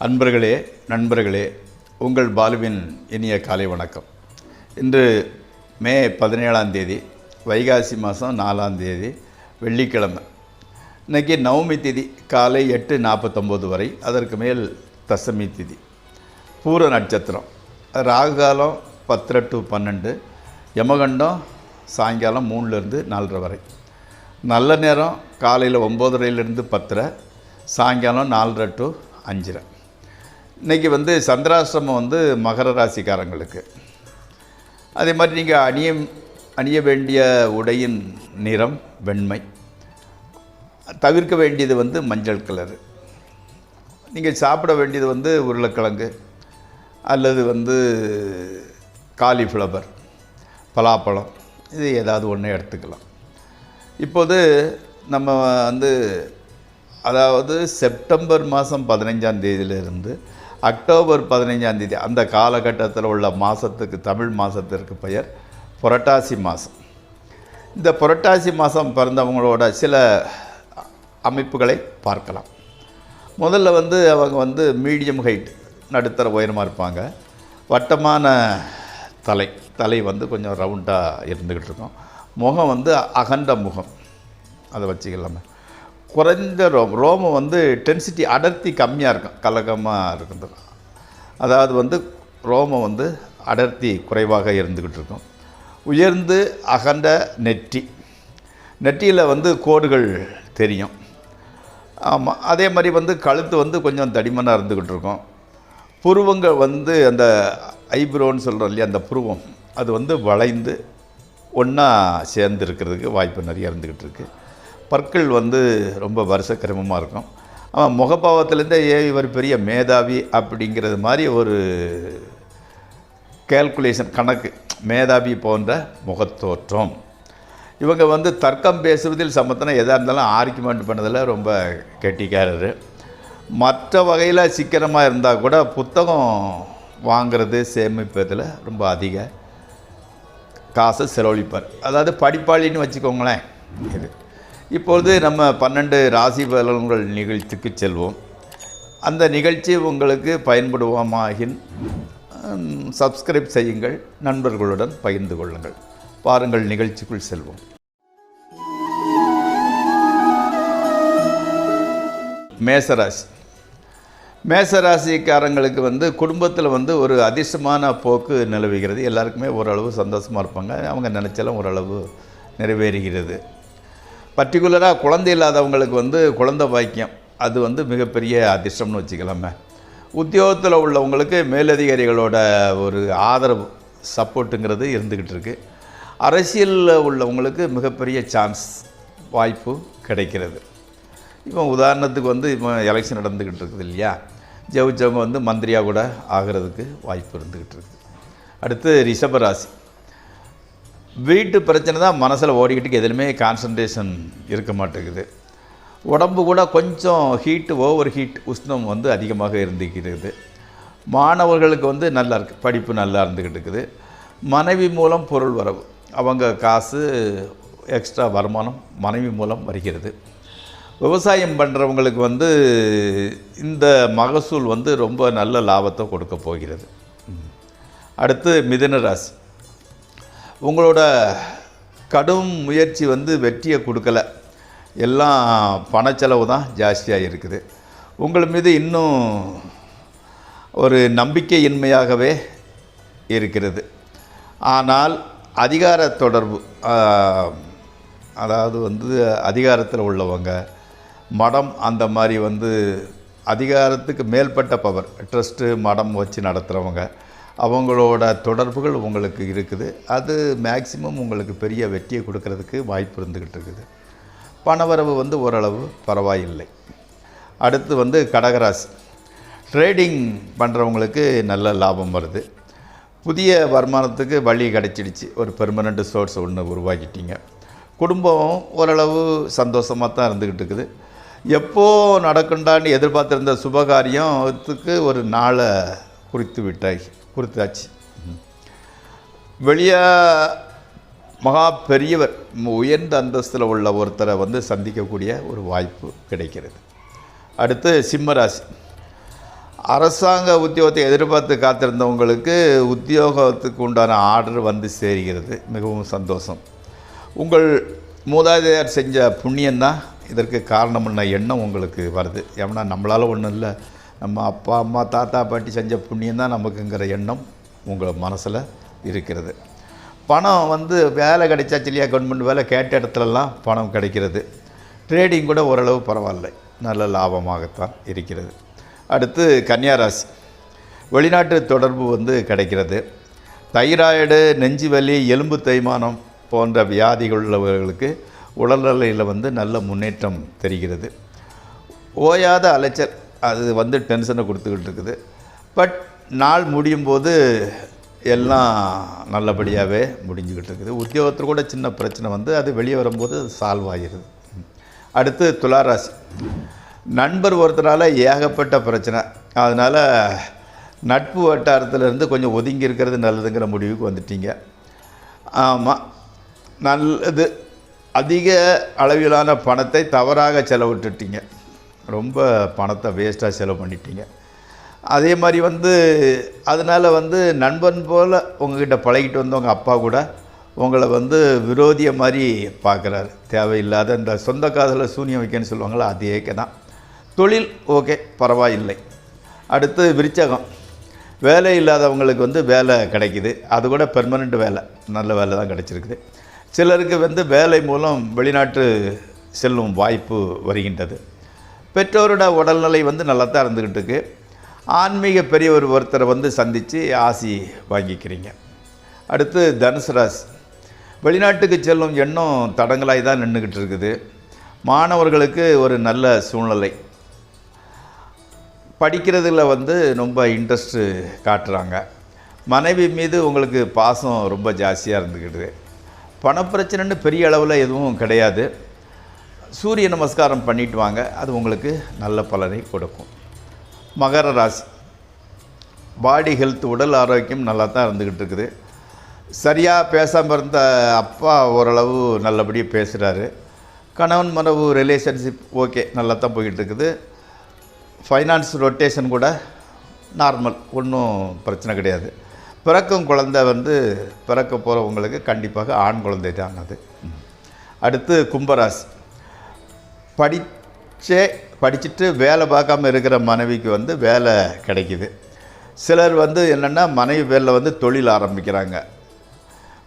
அன்பர்களே, நண்பர்களே, உங்கள் பாலுவின் இனிய காலை வணக்கம். இன்று மே 17ஆம் தேதி, வைகாசி மாதம் 4ஆம் தேதி, வெள்ளிக்கிழமை. இன்றைக்கி நவமி திதி காலை 8:49 வரை, அதற்கு மேல் தசமி திதி, பூர நட்சத்திரம், ராகுகாலம் 10 to 12, யமகண்டம் சாயங்காலம் 3லேருந்து 4:30 வரை, நல்ல நேரம் காலையில் 9:30லேருந்து 10:30, சாயங்காலம் 4:30 to 5:30. இன்றைக்கி சந்திராஷ்டிரமம் மகர ராசிக்காரங்களுக்கு. அதே மாதிரி நீங்கள் அணிய வேண்டிய உடையின் நிறம் வெண்மை. தவிர்க்க வேண்டியது மஞ்சள் கலரு. நீங்கள் சாப்பிட வேண்டியது உருளைக்கிழங்கு அல்லது காலிஃப்ளவர், பலாப்பழம், இது ஏதாவது ஒன்று எடுத்துக்கலாம். இப்போது நம்ம அதாவது செப்டம்பர் மாதம் 15ஆம் தேதியிலிருந்து அக்டோபர் 15ஆம் தேதி, அந்த காலகட்டத்தில் உள்ள மாதத்துக்கு, தமிழ் மாதத்திற்கு பெயர் புரட்டாசி மாதம். இந்த புரட்டாசி மாதம் பிறந்தவங்களோட சில அமைப்புகளை பார்க்கலாம். முதல்ல அவங்க மீடியம் ஹைட், நடுத்தர உயரமாக இருப்பாங்க. வட்டமான தலை கொஞ்சம் ரவுண்டாக இருந்துக்கிட்டு இருக்கும். முகம் அகண்ட முகம், அதை வச்சுக்கலாமே. குறைந்த ரோமம் டென்சிட்டி, அடர்த்தி கம்மியாக இருக்கும், கலகமாக இருக்குது. அதாவது ரோமம் அடர்த்தி குறைவாக இருந்துக்கிட்டு இருக்கும். உயர்ந்து அகண்ட நெற்றியில் கோடுகள் தெரியும். ஆமாம், அதே மாதிரி கழுத்து கொஞ்சம் தடிமனாக இருந்துக்கிட்டு இருக்கும். புருவங்கள் அந்த ஐப்ரோன்னு சொல்கிறோம் இல்லையா, அந்த புருவம் அது வளைந்து ஒன்றா சேர்ந்து இருக்கிறதுக்கு வாய்ப்பு நிறைய இருந்துக்கிட்டு இருக்குது. பற்கள் ரொம்ப வருஷ கிரமமாக இருக்கும். அவன் முகப்பாவத்திலேருந்தே இவர் பெரிய மேதாவி அப்படிங்கிறது மாதிரி ஒரு கேல்குலேஷன், கணக்கு, மேதாவி போன்ற முகத்தோற்றம். இவங்க தர்க்கம் பேசுவதில் சமத்தனம், எதாக இருந்தாலும் ஆர்கியூமெண்ட் பண்ணதில் ரொம்ப கெட்டிக்காரர். மற்ற வகையில் சிக்கனமாக இருந்தால் கூட புத்தகம் வாங்கிறது, சேமிப்பதில் ரொம்ப அதிக காசை செலவழிப்பார். அதாவது படிப்பாளின்னு வச்சுக்கோங்களேன். இது இப்பொழுது நம்ம 12 ராசி பலன்கள் நிகழ்ச்சிக்கு செல்வோம். அந்த நிகழ்ச்சி உங்களுக்கு பயன்படுவோமாகின் சப்ஸ்கிரைப் செய்யுங்கள், நண்பர்களுடன் பகிர்ந்து கொள்ளுங்கள். பாருங்கள், நிகழ்ச்சிக்குள் செல்வோம். மேசராசிக்காரங்களுக்கு குடும்பத்தில் ஒரு அதிர்ஷ்டமான போக்கு நிலவுகிறது. எல்லாருக்குமே ஓரளவு சந்தோஷமாக இருப்பாங்க. அவங்க நினச்சாலும் ஓரளவு நிறைவேறுகிறது. பர்டிகுலராக குழந்தை இல்லாதவங்களுக்கு குழந்தை பாக்கியம், அது மிகப்பெரிய அதிர்ஷ்டம்னு வச்சுக்கலாமே. உத்தியோகத்தில் உள்ளவங்களுக்கு மேலதிகாரிகளோட ஒரு ஆதரவு, சப்போர்ட்டுங்கிறது இருந்துக்கிட்டு இருக்குது. அரசியலில் உள்ளவங்களுக்கு மிகப்பெரிய சான்ஸ், வாய்ப்பு கிடைக்கிறது. இப்போ உதாரணத்துக்கு இப்போ எலெக்ஷன் நடந்துக்கிட்டு இருக்குது இல்லையா, ஜெயிச்சவங்க மந்திரியாக கூட ஆகிறதுக்கு வாய்ப்பு இருந்துக்கிட்டு இருக்குது. அடுத்து ரிஷபராசி. வீட்டு பிரச்சனை தான் மனசில் ஓடிக்கிட்டு, எதுலையுமே கான்சன்ட்ரேஷன் இருக்க மாட்டேங்குது. உடம்பு கூட கொஞ்சம் ஓவர் ஹீட், உஷ்ணம் அதிகமாக இருந்துக்கிறது. மாணவர்களுக்கு நல்லா இருக்குது, படிப்பு நல்லா இருந்துக்கிட்டு இருக்குது. மனைவி மூலம் பொருள் வரவு, அவங்க காசு எக்ஸ்ட்ரா வருமானம் மனைவி மூலம் வருகிறது. விவசாயம் பண்ணுறவங்களுக்கு இந்த மகசூல் ரொம்ப நல்ல லாபத்தை கொடுக்க போகிறது. அடுத்து மிதுன ராசி. உங்களோட கடும் முயற்சி வெற்றியை கொடுக்கல, எல்லாம் பணச்செலவு தான் ஜாஸ்தியாக இருக்குது. உங்கள் மீது இன்னும் ஒரு நம்பிக்கையின்மையாகவே இருக்கிறது. ஆனால் அதிகார தொடர்பு, அதாவது அதிகாரத்தில் உள்ளவங்க, மடம், அந்த மாதிரி அதிகாரத்துக்கு மேல்பட்ட பவர், ட்ரஸ்ட்டு, மடம் வச்சு நடத்துகிறவங்க, அவங்களோட தொடர்புகள் உங்களுக்கு இருக்குது. அது மேக்சிமம் உங்களுக்கு பெரிய வெற்றியை கொடுக்கறதுக்கு வாய்ப்பு இருந்துக்கிட்டு இருக்குது. பணவரவு ஓரளவு பரவாயில்லை. அடுத்து கடகராசி. ட்ரேடிங் பண்ணுறவங்களுக்கு நல்ல லாபம் வருது. புதிய வருமானத்துக்கு வழி கிடைச்சிடுச்சு. ஒரு பெர்மனண்ட் சோர்ஸ் ஒன்று உருவாக்கிட்டீங்க. குடும்பம் ஓரளவு சந்தோஷமாக தான் இருந்துக்கிட்டு இருக்குது. எப்போ நடக்குண்டான்னு எதிர்பார்த்துருந்த சுபகாரியத்துக்கு ஒரு நாளை குறித்தாச்சு. வெளியே மகா பெரியவர், உயர்ந்த அந்தஸ்தில் உள்ள ஒருத்தரை சந்திக்கக்கூடிய ஒரு வாய்ப்பு கிடைக்கிறது. அடுத்து சிம்மராசி. அரசாங்க உத்தியோகத்தை எதிர்பார்த்து காத்திருந்தவங்களுக்கு உத்தியோகத்துக்கு உண்டான ஆர்டர் வந்து சேர்கிறது. மிகவும் சந்தோஷம். உங்கள் மூதாதையர் செஞ்ச புண்ணியந்தான் இதற்கு காரணம்ன எண்ணம் உங்களுக்கு வருது. ஏன்னா நம்மளால் ஒன்றும் இல்லை, நம்ம அப்பா அம்மா தாத்தா பாட்டி செஞ்ச புண்ணியந்தான் நமக்குங்கிற எண்ணம் உங்கள் மனசில் இருக்கிறது. பணம் வந்து வேலை கிடைச்சாச்சு இல்லையா, கவர்மெண்ட் வேலை கேட்ட இடத்துலலாம் பணம் கிடைக்கிறது. ட்ரேடிங் கூட ஓரளவு பரவாயில்லை, நல்ல லாபமாகத்தான் இருக்கிறது. அடுத்து கன்னியாராசி. வெளிநாட்டு தொடர்பு வந்து கிடைக்கிறது. தைராய்டு, நெஞ்சு வலி, எலும்பு தேய்மானம் போன்ற வியாதிகள் உள்ளவர்களுக்கு உடல்நிலையில் வந்து நல்ல முன்னேற்றம் தெரிகிறது. ஓயாத அலைச்சல் அது வந்து டென்ஷனை கொடுத்துக்கிட்டு இருக்குது. பட் நாள் முடியும் போது எல்லாம் நல்லபடியாகவே முடிஞ்சுக்கிட்டு இருக்குது. உத்தியோகத்தில் கூட சின்ன பிரச்சனை வந்து அது வெளியே வரும்போது சால்வ் ஆகிடுது. அடுத்து துளாராசி. நண்பர் ஒருத்தரால் ஏகப்பட்ட பிரச்சனை, அதனால் நட்பு வட்டாரத்திலேருந்து கொஞ்சம் ஒதுங்கி இருக்கிறது நல்லதுங்கிற முடிவுக்கு வந்துட்டீங்க. ஆமாம், நல்லது. அதிக அளவிலான பணத்தை தவறாக செலவிட்டுட்டீங்க. ரொம்ப பணத்தை வேஸ்ட்டாக செலவு பண்ணிட்டீங்க. அதே மாதிரி வந்து அதனால் வந்து நண்பன் போல் உங்கள்கிட்ட பழகிட்டு வந்தவங்க அப்பா கூட உங்களை வந்து விரோதிய மாதிரி பார்க்குறாரு. தேவையில்லாத இந்த சொந்த காதில் சூனியம் வைக்கன்னு சொல்லுவாங்களா, அது ஏக்க தான். தொழில் ஓகே, பரவாயில்லை. அடுத்து விருச்சகம். வேலை இல்லாதவங்களுக்கு வந்து வேலை கிடைக்குது. அது கூட பெர்மனெண்ட் வேலை, நல்ல வேலை தான் கிடைச்சிருக்குது. சிலருக்கு வந்து வேலை மூலம் வெளிநாட்டு செல்லும் வாய்ப்பு வருகின்றது. பெற்றோரோட உடல்நிலை வந்து நல்லா தான் இருந்துக்கிட்டு இருக்கு. ஆன்மீக பெரியவர் ஒருத்தரை வந்து சந்தித்து ஆசி வாங்கிக்கிறீங்க. அடுத்து தனுசு ராசி. வெளிநாட்டுக்கு செல்லும் எண்ணம் தடங்களாய் தான் நின்றுக்கிட்டு இருக்குது. மாணவர்களுக்கு ஒரு நல்ல சூழ்நிலை. படிக்கிறதுல வந்து ரொம்ப இன்ட்ரெஸ்ட்டு காட்டுறாங்க. மனைவி மீது உங்களுக்கு பாசம் ரொம்ப ஜாஸ்தியாக இருந்துக்கிட்டு. பணப்பிரச்சனைன்னு பெரிய அளவில் எதுவும் கிடையாது. சூரிய நமஸ்காரம் பண்ணிட்டு வாங்க, அது உங்களுக்கு நல்ல பலனை கொடுக்கும். மகர ராசி. பாடி ஹெல்த், உடல் ஆரோக்கியம் நல்லா தான் இருந்துக்கிட்டு இருக்குது. சரியாக பேசாமல் இருந்த அப்பா ஓரளவு நல்லபடியாக பேசுகிறாரு. கணவன் மனைவி ரிலேஷன்ஷிப் ஓகே, நல்லா தான் போய்கிட்டு இருக்குது. ஃபைனான்ஸ் ரொட்டேஷன் கூட நார்மல், ஒன்றும் பிரச்சனை கிடையாது. பிறக்கும் குழந்தை வந்து பிறக்க போகிறவங்களுக்கு கண்டிப்பாக ஆண் குழந்தை தான் அது. அடுத்து கும்பராசி. படிச்சுட்டு வேலை பார்க்காம இருக்கிற மனைவிக்கு வந்து வேலை கிடைக்கிது. சிலர் வந்து என்னென்னா மனைவி பேரில் வந்து தொழில் ஆரம்பிக்கிறாங்க.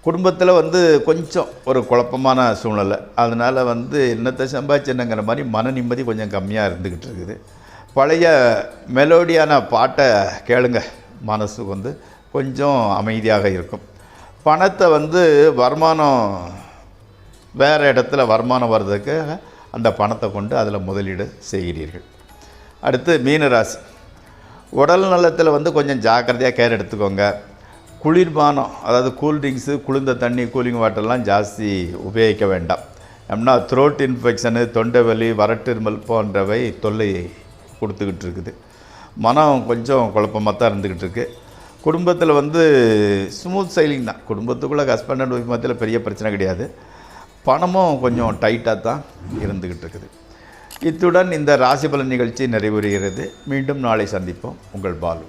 குடும்பத்தில் வந்து கொஞ்சம் ஒரு குழப்பமான சூழ்நிலை, அதனால் வந்து என்னத்தை சம்பாதிச்சுங்கிற மாதிரி மன நிம்மதி கொஞ்சம் கம்மியாக இருந்துக்கிட்டு இருக்குது. பழைய மெலோடியான பாட்டை கேளுங்க, மனசு வந்து கொஞ்சம் அமைதியாக இருக்கும். பணத்தை வந்து வருமானம் வேறு இடத்துல வருமானம் வர்றதுக்கு அந்த பணத்தை கொண்டு அதில் முதலீடு செய்கிறீர்கள். அடுத்து மீனராசி. உடல் நலத்தில் வந்து கொஞ்சம் ஜாக்கிரதையாக கேர் எடுத்துக்கோங்க. குளிர்பானம், அதாவது கூல்ட்ரிங்க்ஸு, குளிர்ந்த தண்ணி, கூலிங் வாட்டர்லாம் ஜாஸ்தி உபயோகிக்க வேண்டாம். ஏன்னா த்ரோட் இன்ஃபெக்ஷனு, தொண்டை வலி, வறட்டிருமல் போன்றவை தொல்லை கொடுத்துக்கிட்டு இருக்குது. மனம் கொஞ்சம் குழப்பமாக தான் இருந்துக்கிட்டு இருக்குது. குடும்பத்தில் வந்து ஸ்மூத் சைலிங் தான். குடும்பத்துக்குள்ளே ஹஸ்பண்ட் அண்ட் ஒய்ஃப் மத்தியில் பெரிய பிரச்சனை கிடையாது. பணமும் கொஞ்சம் டைட்டாக தான் இருந்துக்கிட்டு இருக்குது. இத்துடன் இந்த ராசி பலன் நிகழ்ச்சி நிறைவேறுகிறது. மீண்டும் நாளை சந்திப்போம். உங்கள் பாலு.